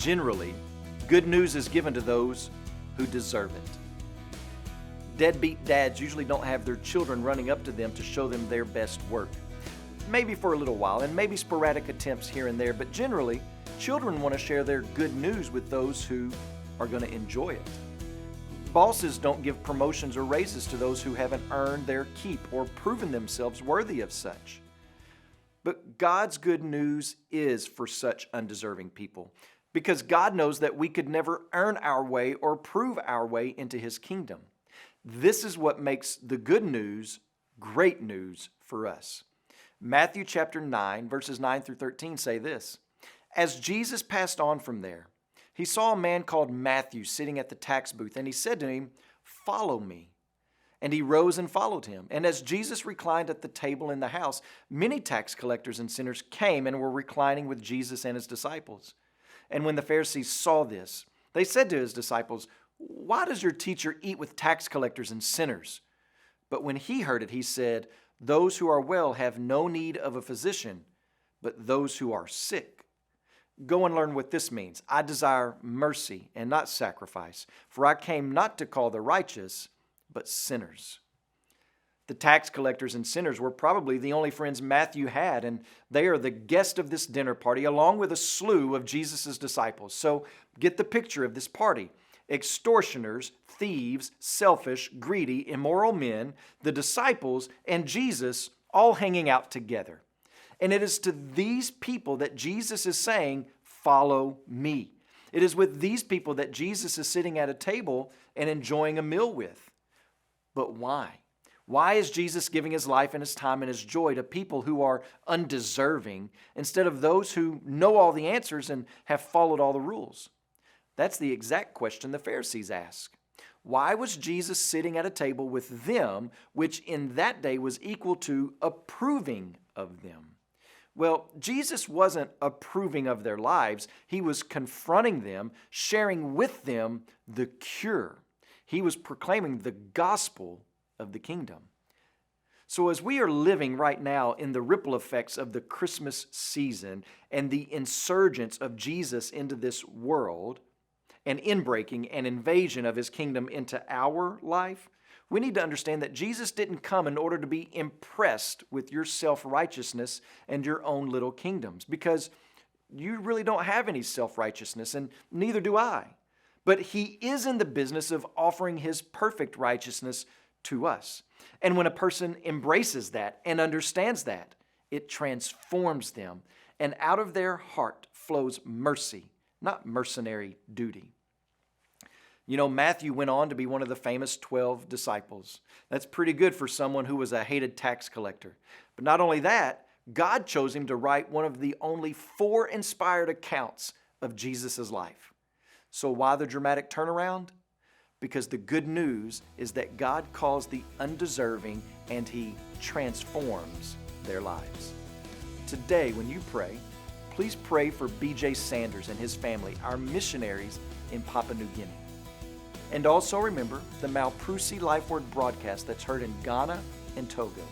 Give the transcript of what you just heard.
Generally, good news is given to those who deserve it. Deadbeat dads usually don't have their children running up to them to show them their best work. Maybe for a little while, and maybe sporadic attempts here and there, but generally, children want to share their good news with those who are going to enjoy it. Bosses don't give promotions or raises to those who haven't earned their keep or proven themselves worthy of such. But God's good news is for such undeserving people, because God knows that we could never earn our way or prove our way into His kingdom. This is what makes the good news great news for us. Matthew chapter 9, verses 9 through 13 say this: As Jesus passed on from there, he saw a man called Matthew sitting at the tax booth, and he said to him, "Follow me." And he rose and followed him. And as Jesus reclined at the table in the house, many tax collectors and sinners came and were reclining with Jesus and his disciples. And when the Pharisees saw this, they said to his disciples, "Why does your teacher eat with tax collectors and sinners?" But when he heard it, he said, "Those who are well have no need of a physician, but those who are sick. Go and learn what this means. I desire mercy and not sacrifice, for I came not to call the righteous, but sinners." The tax collectors and sinners were probably the only friends Matthew had, and they are the guest of this dinner party, along with a slew of Jesus' disciples. So get the picture of this party. Extortioners, thieves, selfish, greedy, immoral men, the disciples, and Jesus all hanging out together. And it is to these people that Jesus is saying, "Follow me." It is with these people that Jesus is sitting at a table and enjoying a meal with. But why? Why is Jesus giving his life and his time and his joy to people who are undeserving instead of those who know all the answers and have followed all the rules? That's the exact question the Pharisees asked. Why was Jesus sitting at a table with them, which in that day was equal to approving of them? Well, Jesus wasn't approving of their lives. He was confronting them, sharing with them the cure. He was proclaiming the gospel of the kingdom. So as we are living right now in the ripple effects of the Christmas season and the insurgence of Jesus into this world, an inbreaking and invasion of his kingdom into our life, we need to understand that Jesus didn't come in order to be impressed with your self-righteousness and your own little kingdoms, because you really don't have any self-righteousness, and neither do I. But he is in the business of offering his perfect righteousness to us. And when a person embraces that and understands that, it transforms them, and out of their heart flows mercy, not mercenary duty. You know, Matthew went on to be one of the famous 12 disciples. That's pretty good for someone who was a hated tax collector. But not only that, God chose him to write one of the only 4 inspired accounts of Jesus' life. So why the dramatic turnaround? Because the good news is that God calls the undeserving and he transforms their lives. Today, when you pray, please pray for B.J. Sanders and his family, our missionaries in Papua New Guinea. And also remember the MALPRUSI Lifeword broadcast that's heard in Ghana and Togo.